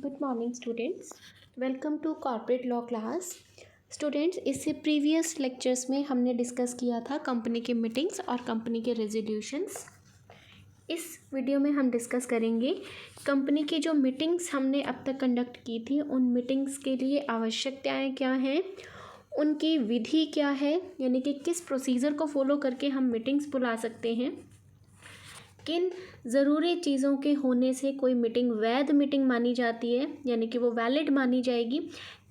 Good morning students, welcome to corporate law class. Students, इससे previous lectures में हमने discuss किया था कंपनी की मीटिंग्स और कंपनी के रेजोल्यूशंस। इस वीडियो में हम डिस्कस करेंगे कंपनी की जो मीटिंग्स हमने अब तक कंडक्ट की थी, उन मीटिंग्स के लिए आवश्यकताएं क्या हैं, उनकी विधि क्या है, यानी कि किस प्रोसीजर को फॉलो करके हम मीटिंग्स बुला सकते हैं, किन ज़रूरी चीज़ों के होने से कोई मीटिंग वैध मीटिंग मानी जाती है, यानी कि वो वैलिड मानी जाएगी,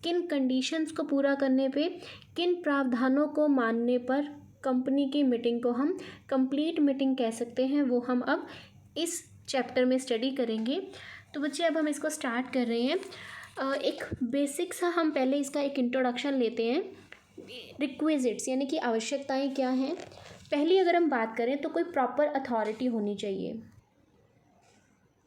किन कंडीशंस को पूरा करने पे, किन प्रावधानों को मानने पर कंपनी की मीटिंग को हम कंप्लीट मीटिंग कह सकते हैं, वो हम अब इस चैप्टर में स्टडी करेंगे। तो बच्चे, अब हम इसको स्टार्ट कर रहे हैं। एक बेसिक सा हम पहले इसका एक इंट्रोडक्शन लेते हैं। रिक्विजिट्स यानी कि आवश्यकताएं क्या हैं। पहली अगर हम बात करें तो कोई प्रॉपर अथॉरिटी होनी चाहिए,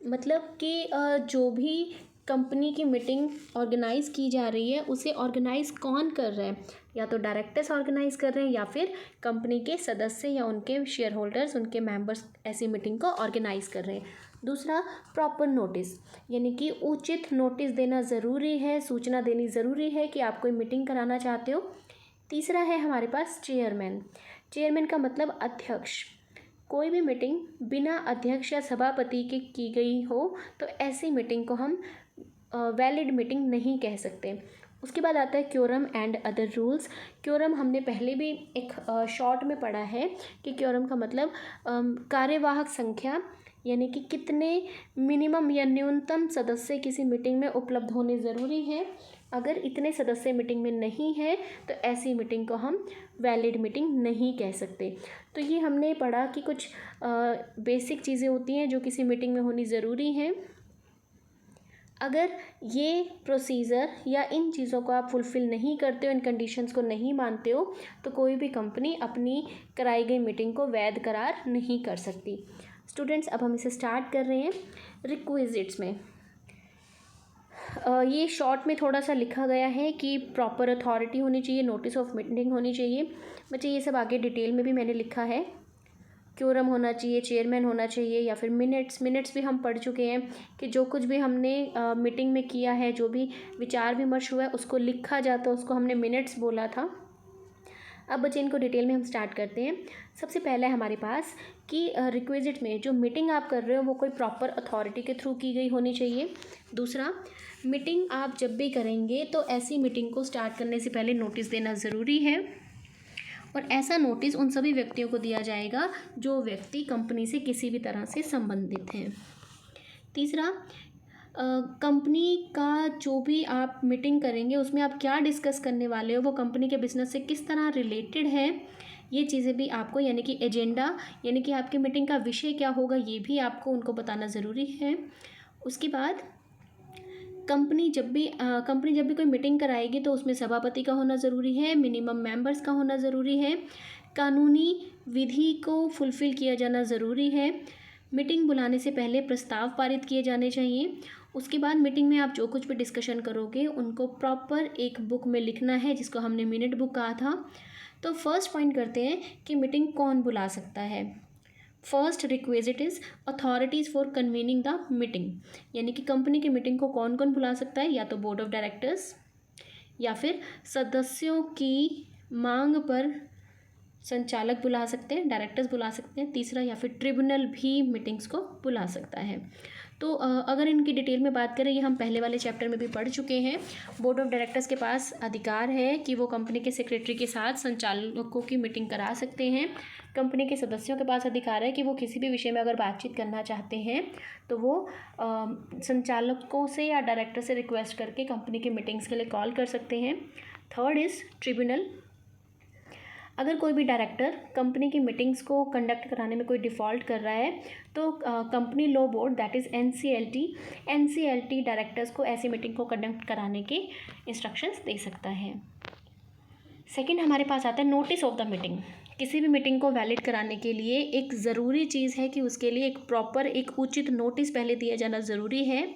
मतलब कि जो भी कंपनी की मीटिंग ऑर्गेनाइज़ की जा रही है उसे ऑर्गेनाइज़ कौन कर रहा है, या तो डायरेक्टर्स ऑर्गेनाइज़ कर रहे हैं या फिर कंपनी के सदस्य या उनके शेयर होल्डर्स, उनके मेंबर्स ऐसी मीटिंग को ऑर्गेनाइज़ कर रहे हैं। दूसरा, प्रॉपर नोटिस, यानी कि उचित नोटिस देना ज़रूरी है, सूचना देनी ज़रूरी है कि आप कोई मीटिंग कराना चाहते हो। तीसरा है हमारे पास चेयरमैन। चेयरमैन का मतलब अध्यक्ष। कोई भी मीटिंग बिना अध्यक्ष या सभापति के की गई हो तो ऐसी मीटिंग को हम वैलिड मीटिंग नहीं कह सकते। उसके बाद आता है quorum and other rules. Quorum हमने पहले भी एक शॉर्ट में पढ़ा है कि क्योरम का मतलब कार्यवाहक संख्या, यानी कि कितने मिनिमम या न्यूनतम सदस्य किसी मीटिंग में उपलब्ध होने ज़रूरी है। अगर इतने सदस्य मीटिंग में नहीं है तो ऐसी मीटिंग को हम वैलिड मीटिंग नहीं कह सकते। तो ये हमने पढ़ा कि कुछ बेसिक चीज़ें होती हैं जो किसी मीटिंग में होनी ज़रूरी हैं। अगर ये प्रोसीजर या इन चीज़ों को आप फुलफ़िल नहीं करते हो, इन कंडीशंस को नहीं मानते हो, तो कोई भी कंपनी अपनी कराई गई मीटिंग को वैध करार नहीं कर सकती। स्टूडेंट्स, अब हम इसे स्टार्ट कर रहे हैं। रिक्विजिट्स में ये शॉर्ट में थोड़ा सा लिखा गया है कि प्रॉपर अथॉरिटी होनी चाहिए, नोटिस ऑफ मीटिंग होनी चाहिए। बच्चे, ये सब आगे डिटेल में भी मैंने लिखा है। क्योरम होना चाहिए, चेयरमैन होना चाहिए, या फिर मिनट्स भी हम पढ़ चुके हैं कि जो कुछ भी हमने मीटिंग में किया है, जो भी विचार विमर्श हुआ है उसको लिखा जाता है, उसको हमने मिनट्स बोला था। अब बच्चे, इनको डिटेल में हम स्टार्ट करते हैं। सबसे पहला है हमारे पास कि रिक्विजिट में जो मीटिंग आप कर रहे हो वो कोई प्रॉपर अथॉरिटी के थ्रू की गई होनी चाहिए। दूसरा, मीटिंग आप जब भी करेंगे तो ऐसी मीटिंग को स्टार्ट करने से पहले नोटिस देना ज़रूरी है, और ऐसा नोटिस उन सभी व्यक्तियों को दिया जाएगा जो व्यक्ति कंपनी से किसी भी तरह से संबंधित हैं। तीसरा, कंपनी का जो भी आप मीटिंग करेंगे उसमें आप क्या डिस्कस करने वाले हो, वो कंपनी के बिजनेस से किस तरह रिलेटेड है, ये चीज़ें भी आपको, यानी कि एजेंडा, यानी कि आपकी मीटिंग का विषय क्या होगा, ये भी आपको उनको बताना ज़रूरी है। उसके बाद कंपनी जब भी कोई मीटिंग कराएगी तो उसमें सभापति का होना ज़रूरी है, मिनिमम मेंबर्स का होना ज़रूरी है, कानूनी विधि को फुलफ़िल किया जाना ज़रूरी है, मीटिंग बुलाने से पहले प्रस्ताव पारित किए जाने चाहिए। उसके बाद मीटिंग में आप जो कुछ भी डिस्कशन करोगे उनको प्रॉपर एक बुक में लिखना है, जिसको हमने मिनट बुक कहा था। तो फर्स्ट पॉइंट करते हैं कि मीटिंग कौन बुला सकता है। First requisite is authorities for convening the meeting, यानी कि कंपनी की मीटिंग को कौन कौन बुला सकता है, या तो बोर्ड ऑफ डायरेक्टर्स, या फिर सदस्यों की मांग पर संचालक बुला सकते हैं, डायरेक्टर्स बुला सकते हैं। तीसरा, या फिर ट्रिब्यूनल भी मीटिंग्स को बुला सकता है। तो अगर इनकी डिटेल में बात करें, ये हम पहले वाले चैप्टर में भी पढ़ चुके हैं। बोर्ड ऑफ डायरेक्टर्स के पास अधिकार है कि वो कंपनी के सेक्रेटरी के साथ संचालकों की मीटिंग करा सकते हैं। कंपनी के सदस्यों के पास अधिकार है कि वो किसी भी विषय में अगर बातचीत करना चाहते हैं तो वो संचालकों से या डायरेक्टर से रिक्वेस्ट करके कंपनी की मीटिंग्स के लिए कॉल कर सकते हैं। Third is tribunal. अगर कोई भी डायरेक्टर कंपनी की मीटिंग्स को कंडक्ट कराने में कोई डिफ़ॉल्ट कर रहा है तो company law board, that is NCLT directors को ऐसी मीटिंग को कंडक्ट कराने के इंस्ट्रक्शंस दे सकता है। सेकंड, हमारे पास आता है नोटिस ऑफ द मीटिंग। किसी भी मीटिंग को वैलिड कराने के लिए एक ज़रूरी चीज़ है कि उसके लिए एक प्रॉपर, एक उचित नोटिस पहले दिया जाना ज़रूरी है।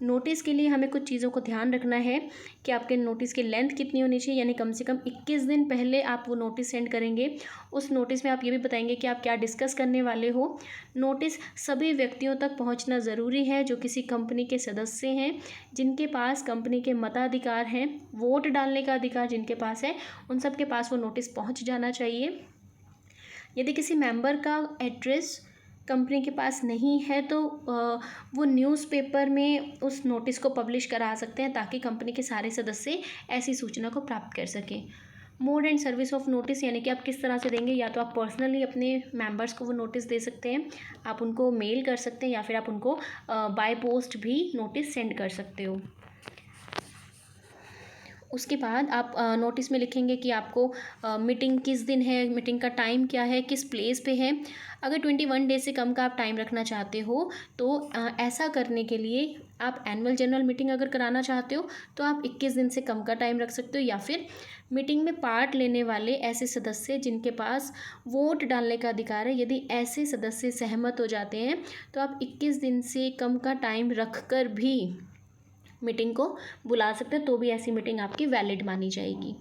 नोटिस के लिए हमें कुछ चीज़ों को ध्यान रखना है कि आपके नोटिस की लेंथ कितनी होनी चाहिए, यानी कम से कम 21 दिन पहले आप वो नोटिस सेंड करेंगे। उस नोटिस में आप ये भी बताएंगे कि आप क्या डिस्कस करने वाले हो। नोटिस सभी व्यक्तियों तक पहुंचना ज़रूरी है जो किसी कंपनी के सदस्य हैं, जिनके पास कंपनी के मताधिकार हैं, वोट डालने का अधिकार जिनके पास है, उन सब के पास वो नोटिस पहुँच जाना चाहिए। यदि किसी मेंबर का एड्रेस कंपनी के पास नहीं है तो वो न्यूज़पेपर में उस नोटिस को पब्लिश करा सकते हैं ताकि कंपनी के सारे सदस्य ऐसी सूचना को प्राप्त कर सकें। Mode and service of notice, यानी कि आप किस तरह से देंगे, या तो आप पर्सनली अपने मेंबर्स को वो नोटिस दे सकते हैं, आप उनको मेल कर सकते हैं, या फिर आप उनको बाय पोस्ट भी नोटिस सेंड कर सकते हो। उसके बाद आप नोटिस में लिखेंगे कि आपको मीटिंग किस दिन है, मीटिंग का टाइम क्या है, किस प्लेस पे है। अगर 21 डेज से कम का आप टाइम रखना चाहते हो तो ऐसा करने के लिए आप एनुअल जनरल मीटिंग अगर कराना चाहते हो तो आप 21 दिन से कम का टाइम रख सकते हो, या फिर मीटिंग में पार्ट लेने वाले ऐसे सदस्य जिनके पास वोट डालने का अधिकार है, यदि ऐसे सदस्य सहमत हो जाते हैं तो आप 21 दिन से कम का टाइम रख कर भी मीटिंग को बुला सकते हो, तो भी ऐसी मीटिंग आपकी वैलिड मानी जाएगी।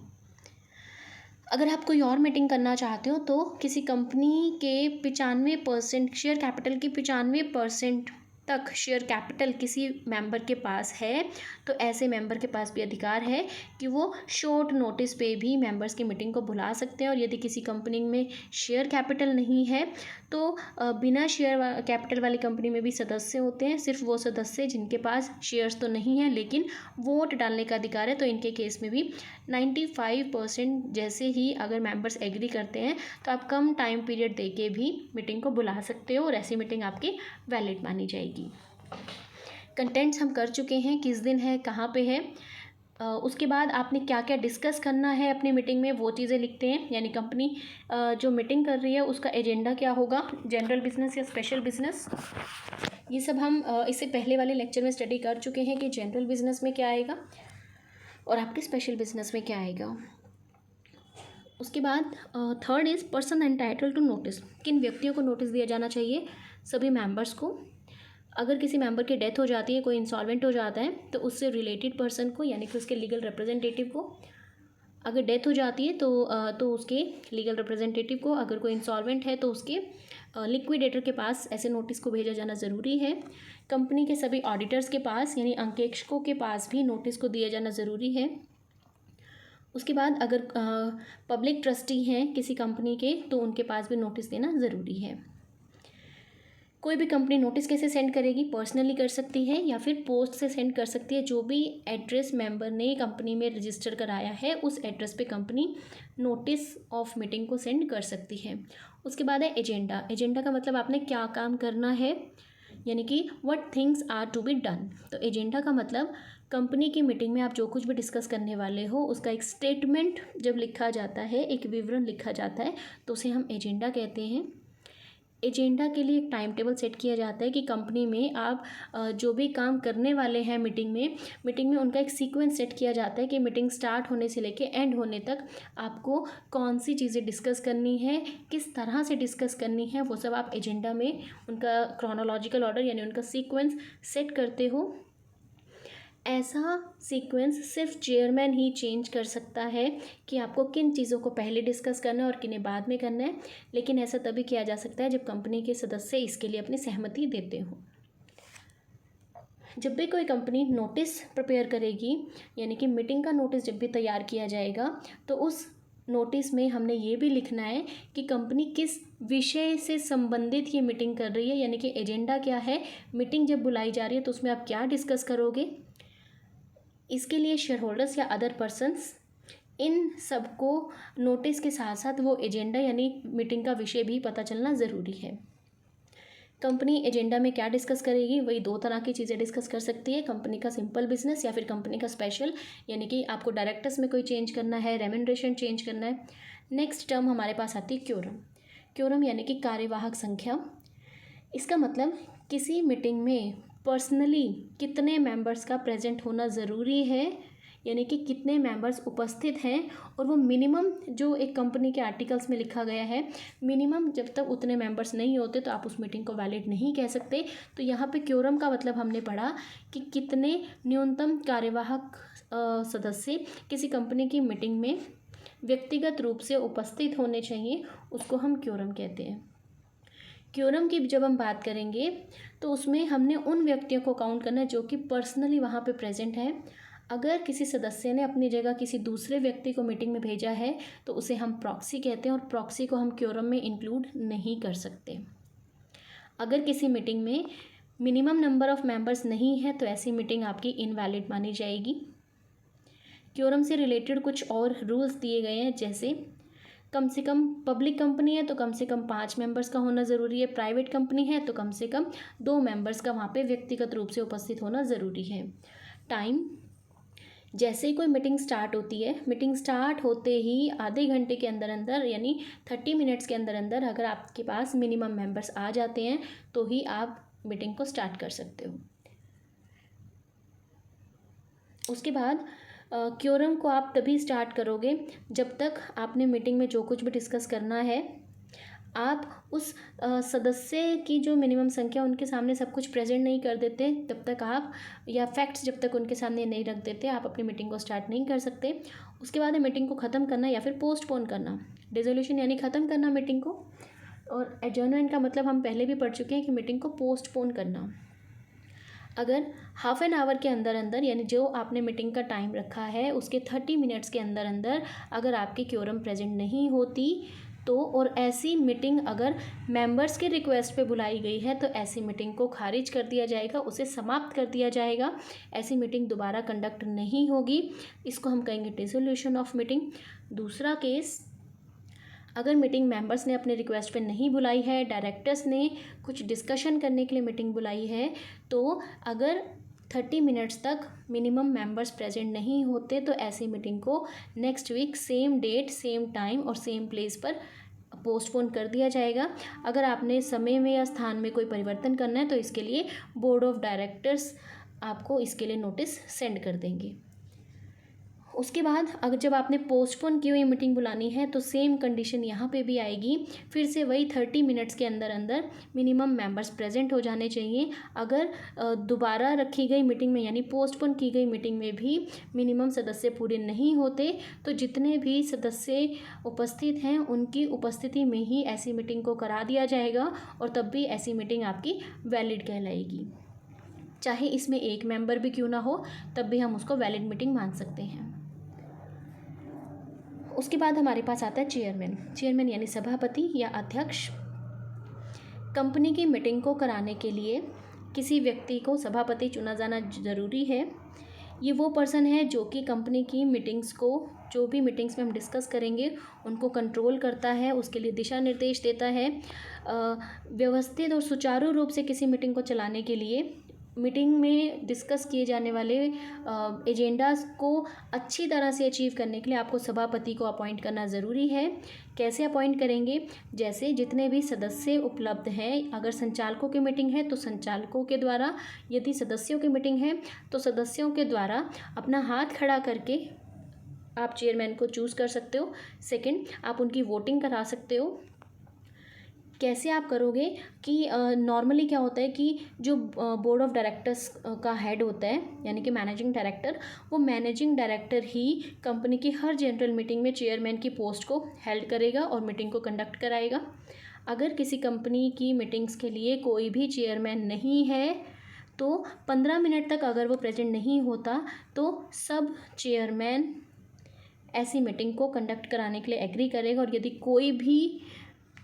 अगर आप कोई और मीटिंग करना चाहते हो तो किसी कंपनी के 95% शेयर कैपिटल की 95% तक शेयर कैपिटल किसी मेंबर के पास है तो ऐसे मेंबर के पास भी अधिकार है कि वो शॉर्ट नोटिस पे भी मेंबर्स की मीटिंग को बुला सकते हैं। और यदि किसी कंपनी में शेयर कैपिटल नहीं है तो बिना शेयर कैपिटल वाली कंपनी में भी सदस्य होते हैं, सिर्फ वो सदस्य जिनके पास शेयर्स तो नहीं है लेकिन वोट डालने का अधिकार है। तो इनके केस में भी 95% जैसे ही अगर मेंबर्स एग्री करते हैं तो आप कम टाइम पीरियड देके भी मीटिंग को बुला सकते हो और ऐसी मीटिंग आपकी वैलिड मानी जाएगी। कंटेंट्स हम कर चुके हैं, किस दिन है, कहाँ पे है। उसके बाद आपने क्या क्या डिस्कस करना है अपनी मीटिंग में वो चीज़ें लिखते हैं, यानी कंपनी जो मीटिंग कर रही है उसका एजेंडा क्या होगा, जनरल बिजनेस या स्पेशल बिजनेस। ये सब हम इससे पहले वाले लेक्चर में स्टडी कर चुके हैं कि जनरल बिजनेस में क्या आएगा और आपके स्पेशल बिजनेस में क्या आएगा। उसके बाद third is person entitle to notice. किन व्यक्तियों को नोटिस दिया जाना चाहिए, सभी मेंबर्स को। अगर किसी मेंबर की डेथ हो जाती है, कोई इंसॉल्वेंट हो जाता है तो उससे रिलेटेड पर्सन को, यानी कि उसके लीगल रिप्रेजेंटेटिव को। अगर डेथ हो जाती है तो उसके लीगल रिप्रेजेंटेटिव को, अगर कोई इंसॉल्वेंट है तो उसके लिक्विडेटर के पास ऐसे नोटिस को भेजा जाना ज़रूरी है। कंपनी के सभी ऑडिटर्स के पास यानी अंकेक्षकों के पास भी नोटिस को दिया जाना ज़रूरी है। उसके बाद अगर पब्लिक ट्रस्टी हैं किसी कंपनी के तो उनके पास भी नोटिस देना ज़रूरी है। कोई भी कंपनी नोटिस कैसे सेंड करेगी, पर्सनली कर सकती है या फिर पोस्ट से सेंड कर सकती है। जो भी एड्रेस मेंबर ने कंपनी में रजिस्टर कराया है उस एड्रेस पे कंपनी नोटिस ऑफ मीटिंग को सेंड कर सकती है। उसके बाद है एजेंडा। एजेंडा का मतलब आपने क्या काम करना है, यानी कि what things are to be done. तो एजेंडा का मतलब कंपनी की मीटिंग में आप जो कुछ भी डिस्कस करने वाले हो उसका एक स्टेटमेंट जब लिखा जाता है, एक विवरण लिखा जाता है तो उसे हम एजेंडा कहते हैं। एजेंडा के लिए एक टाइम टेबल सेट किया जाता है कि कंपनी में आप जो भी काम करने वाले हैं मीटिंग में उनका एक सीक्वेंस सेट किया जाता है कि मीटिंग स्टार्ट होने से लेके एंड होने तक आपको कौन सी चीज़ें डिस्कस करनी है, किस तरह से डिस्कस करनी है, वो सब आप एजेंडा में उनका क्रोनोलॉजिकल ऑर्डर यानी उनका सीक्वेंस सेट करते हो। ऐसा सीक्वेंस सिर्फ चेयरमैन ही चेंज कर सकता है कि आपको किन चीज़ों को पहले डिस्कस करना है और किन्हें बाद में करना है, लेकिन ऐसा तभी किया जा सकता है जब कंपनी के सदस्य इसके लिए अपनी सहमति देते हों। जब भी कोई कंपनी नोटिस प्रिपेयर करेगी, यानी कि मीटिंग का नोटिस जब भी तैयार किया जाएगा तो उस नोटिस में हमने ये भी लिखना है कि कंपनी किस विषय से संबंधित ये मीटिंग कर रही है, यानी कि एजेंडा क्या है, मीटिंग जब बुलाई जा रही है तो उसमें आप क्या डिस्कस करोगे। इसके लिए शेयर होल्डर्स या अदर पर्सन्स इन सबको नोटिस के साथ साथ वो एजेंडा यानी मीटिंग का विषय भी पता चलना ज़रूरी है। कंपनी एजेंडा में क्या डिस्कस करेगी, वही दो तरह की चीज़ें डिस्कस कर सकती है, कंपनी का सिंपल बिजनेस या फिर कंपनी का स्पेशल, यानी कि आपको डायरेक्टर्स में कोई चेंज करना है, रेम्यूनरेशन चेंज करना है। नेक्स्ट टर्म हमारे पास आती है क्योरम। क्योरम यानी कि कार्यवाहक संख्या। इसका मतलब किसी मीटिंग में पर्सनली कितने मेंबर्स का प्रेजेंट होना ज़रूरी है, यानी कि कितने मेंबर्स उपस्थित हैं, और वो मिनिमम जो एक कंपनी के आर्टिकल्स में लिखा गया है, मिनिमम जब तक उतने मेंबर्स नहीं होते तो आप उस मीटिंग को वैलिड नहीं कह सकते। तो यहाँ पे क्योरम का मतलब हमने पढ़ा कि कितने न्यूनतम कार्यवाहक सदस्य किसी कंपनी की मीटिंग में व्यक्तिगत रूप से उपस्थित होने चाहिए, उसको हम क्योरम कहते हैं। क्योरम की जब हम बात करेंगे तो उसमें हमने उन व्यक्तियों को काउंट करना है जो कि पर्सनली वहाँ पे प्रेजेंट हैं। अगर किसी सदस्य ने अपनी जगह किसी दूसरे व्यक्ति को मीटिंग में भेजा है तो उसे हम प्रॉक्सी कहते हैं, और प्रॉक्सी को हम क्योरम में इंक्लूड नहीं कर सकते। अगर किसी मीटिंग में मिनिमम नंबर ऑफ मेंबर्स नहीं है तो ऐसी मीटिंग आपकी इनवैलिड मानी जाएगी। क्योरम से रिलेटेड कुछ और रूल्स दिए गए हैं, जैसे कम से कम पब्लिक कंपनी है तो कम से कम 5 मेंबर्स का होना ज़रूरी है, प्राइवेट कंपनी है तो कम से कम 2 मेंबर्स का वहाँ पे व्यक्तिगत रूप से उपस्थित होना ज़रूरी है। टाइम, जैसे ही कोई मीटिंग स्टार्ट होती है, मीटिंग स्टार्ट होते ही आधे घंटे के अंदर अंदर यानी 30 मिनट्स के अंदर अंदर अगर आपके पास मिनिमम मेंबर्स आ जाते हैं तो ही आप मीटिंग को स्टार्ट कर सकते हो। उसके बाद क्योरम को आप तभी स्टार्ट करोगे जब तक आपने मीटिंग में जो कुछ भी डिस्कस करना है आप उस सदस्य की जो मिनिमम संख्या उनके सामने सब कुछ प्रेजेंट नहीं कर देते, तब तक आप, या फैक्ट्स जब तक उनके सामने नहीं रख देते, आप अपनी मीटिंग को स्टार्ट नहीं कर सकते। उसके बाद मीटिंग को ख़त्म करना या फिर पोस्टपोन करना। डिसोल्यूशन यानी ख़त्म करना मीटिंग को, और एडजर्नमेंट का मतलब हम पहले भी पढ़ चुके हैं कि मीटिंग को पोस्टपोन करना। अगर हाफ एन आवर के अंदर अंदर, यानी जो आपने मीटिंग का टाइम रखा है उसके 30 मिनट्स के अंदर अंदर अगर आपकी क्योरम प्रेजेंट नहीं होती तो, और ऐसी मीटिंग अगर मेंबर्स के रिक्वेस्ट पे बुलाई गई है तो ऐसी मीटिंग को खारिज कर दिया जाएगा, उसे समाप्त कर दिया जाएगा। ऐसी मीटिंग दोबारा कंडक्ट नहीं होगी। इसको हम कहेंगे डिसोल्यूशन ऑफ मीटिंग। दूसरा केस, अगर मीटिंग मेंबर्स ने अपने रिक्वेस्ट पे नहीं बुलाई है, डायरेक्टर्स ने कुछ डिस्कशन करने के लिए मीटिंग बुलाई है, तो अगर 30 मिनट्स तक मिनिमम मेंबर्स प्रेजेंट नहीं होते तो ऐसी मीटिंग को next week same date, same time और सेम प्लेस पर पोस्टपोन कर दिया जाएगा। अगर आपने समय में या स्थान में कोई परिवर्तन करना है तो इसके लिए बोर्ड ऑफ डायरेक्टर्स आपको इसके लिए नोटिस सेंड कर देंगे। उसके बाद अगर जब आपने पोस्टपोन की हुई मीटिंग बुलानी है तो सेम कंडीशन यहाँ पे भी आएगी, फिर से वही 30 मिनट्स के अंदर अंदर मिनिमम मेंबर्स प्रेजेंट हो जाने चाहिए। अगर दोबारा रखी गई मीटिंग में यानी पोस्टपोन की गई मीटिंग में भी मिनिमम सदस्य पूरे नहीं होते तो जितने भी सदस्य उपस्थित हैं उनकी उपस्थिति में ही ऐसी मीटिंग को करा दिया जाएगा, और तब भी ऐसी मीटिंग आपकी वैलिड कहलाएगी। चाहे इसमें एक मेंबर भी क्यों ना हो तब भी हम उसको वैलिड मीटिंग मान सकते हैं। उसके बाद हमारे पास आता है चेयरमैन। चेयरमैन यानी सभापति या अध्यक्ष। कंपनी की मीटिंग को कराने के लिए किसी व्यक्ति को सभापति चुना जाना ज़रूरी है। ये वो पर्सन है जो कि कंपनी की मीटिंग्स को, जो भी मीटिंग्स में हम डिस्कस करेंगे उनको कंट्रोल करता है, उसके लिए दिशा निर्देश देता है। व्यवस्थित और सुचारू रूप से किसी मीटिंग को चलाने के लिए मीटिंग में डिस्कस किए जाने वाले एजेंडास को अच्छी तरह से अचीव करने के लिए आपको सभापति को अपॉइंट करना ज़रूरी है। कैसे अपॉइंट करेंगे? जैसे जितने भी सदस्य उपलब्ध हैं, अगर संचालकों की मीटिंग है तो संचालकों के द्वारा, यदि सदस्यों की मीटिंग है तो सदस्यों के द्वारा अपना हाथ खड़ा करके आप चेयरमैन को चूज़ कर सकते हो। सेकंड, आप उनकी वोटिंग करा सकते हो। कैसे आप करोगे कि नॉर्मली क्या होता है कि जो बोर्ड ऑफ डायरेक्टर्स का हेड होता है यानी कि मैनेजिंग डायरेक्टर, वो मैनेजिंग डायरेक्टर ही कंपनी की हर जनरल मीटिंग में चेयरमैन की पोस्ट को हेल्ड करेगा और मीटिंग को कंडक्ट कराएगा। अगर किसी कंपनी की मीटिंग्स के लिए कोई भी चेयरमैन नहीं है तो 15 मिनट तक अगर वो प्रेजेंट नहीं होता तो सब चेयरमैन ऐसी मीटिंग को कंडक्ट कराने के लिए एग्री करेगा, और यदि कोई भी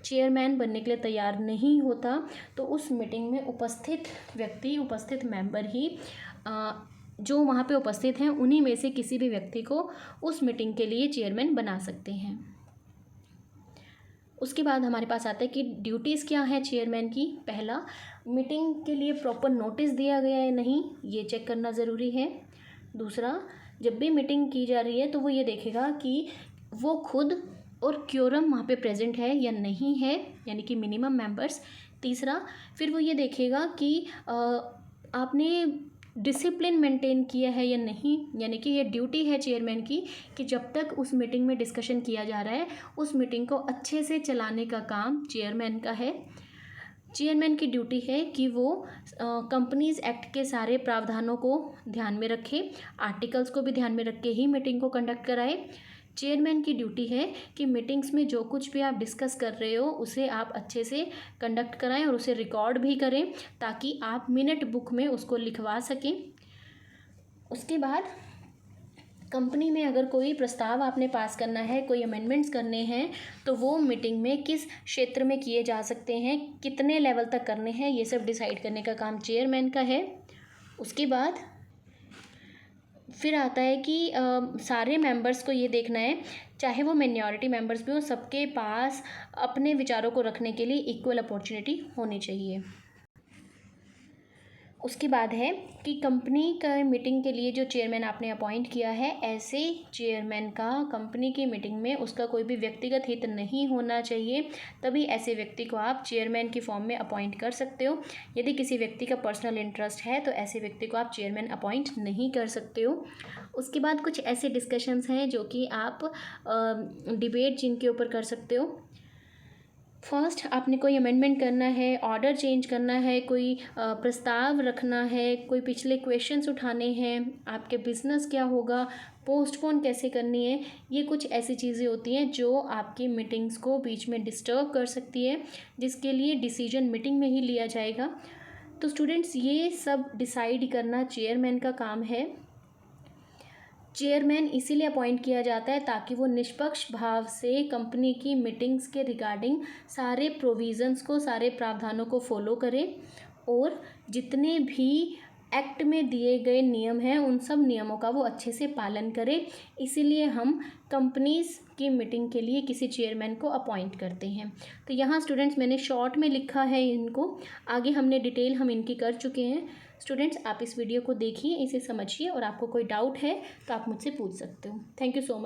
चेयरमैन बनने के लिए तैयार नहीं होता तो उस मीटिंग में उपस्थित व्यक्ति, उपस्थित मेंबर ही जो वहाँ पे उपस्थित हैं उन्हीं में से किसी भी व्यक्ति को उस मीटिंग के लिए चेयरमैन बना सकते हैं। उसके बाद हमारे पास आता है कि ड्यूटीज़ क्या है चेयरमैन की। पहला, मीटिंग के लिए प्रॉपर नोटिस दिया गया है नहीं, ये चेक करना ज़रूरी है। दूसरा, जब भी मीटिंग की जा रही है तो वो ये देखेगा कि वो खुद और क्योरम वहाँ पे प्रेजेंट है या नहीं है, यानी कि मिनिमम मेंबर्स। तीसरा, फिर वो ये देखेगा कि आपने डिसिप्लिन मेंटेन किया है या नहीं, यानी कि ये ड्यूटी है चेयरमैन की कि जब तक उस मीटिंग में डिस्कशन किया जा रहा है उस मीटिंग को अच्छे से चलाने का काम चेयरमैन का है। चेयरमैन की ड्यूटी है कि वो कंपनीज़ एक्ट के सारे प्रावधानों को ध्यान में रखे, आर्टिकल्स को भी ध्यान में रख के ही मीटिंग को कंडक्ट कराए। चेयरमैन की ड्यूटी है कि मीटिंग्स में जो कुछ भी आप डिस्कस कर रहे हो उसे आप अच्छे से कंडक्ट कराएं और उसे रिकॉर्ड भी करें ताकि आप मिनट बुक में उसको लिखवा सकें। उसके बाद कंपनी में अगर कोई प्रस्ताव आपने पास करना है, कोई अमेंडमेंट्स करने हैं, तो वो मीटिंग में किस क्षेत्र में किए जा सकते हैं, कितने लेवल तक करने हैं, ये सब डिसाइड करने का काम चेयरमैन का है। उसके बाद फिर आता है कि सारे मेंबर्स को ये देखना है, चाहे वो माइनॉरिटी मेंबर्स भी हो, सबके पास अपने विचारों को रखने के लिए इक्वल अपॉर्चुनिटी होनी चाहिए। उसके बाद है कि कंपनी का मीटिंग के लिए जो चेयरमैन आपने अपॉइंट किया है, ऐसे चेयरमैन का कंपनी की मीटिंग में उसका कोई भी व्यक्तिगत हित नहीं होना चाहिए, तभी ऐसे व्यक्ति को आप चेयरमैन की फॉर्म में अपॉइंट कर सकते हो। यदि किसी व्यक्ति का पर्सनल इंटरेस्ट है तो ऐसे व्यक्ति को आप चेयरमैन अपॉइंट नहीं कर सकते हो। उसके बाद कुछ ऐसे डिस्कशंस हैं जो कि आप डिबेट जिनके ऊपर कर सकते हो। फर्स्ट, आपने कोई अमेंडमेंट करना है, ऑर्डर चेंज करना है, कोई प्रस्ताव रखना है, कोई पिछले क्वेश्चंस उठाने हैं, आपके बिजनेस क्या होगा, पोस्टपोन कैसे करनी है, ये कुछ ऐसी चीज़ें होती हैं जो आपकी मीटिंग्स को बीच में डिस्टर्ब कर सकती है, जिसके लिए डिसीजन मीटिंग में ही लिया जाएगा। तो स्टूडेंट्स, ये सब डिसाइड करना चेयरमैन का काम है। चेयरमैन इसीलिए अपॉइंट किया जाता है ताकि वो निष्पक्ष भाव से कंपनी की मीटिंग्स के रिगार्डिंग सारे प्रोविज़न्स को, सारे प्रावधानों को फॉलो करे और जितने भी एक्ट में दिए गए नियम हैं उन सब नियमों का वो अच्छे से पालन करे। इसीलिए हम कंपनीज़ की मीटिंग के लिए किसी चेयरमैन को अपॉइंट करते हैं। तो यहाँ स्टूडेंट्स मैंने शॉर्ट में लिखा है इनको, आगे हमने डिटेल हम इनकी कर चुके हैं। स्टूडेंट्स, आप इस वीडियो को देखिए, इसे समझिए और आपको कोई डाउट है तो आप मुझसे पूछ सकते हो। Thank you so much.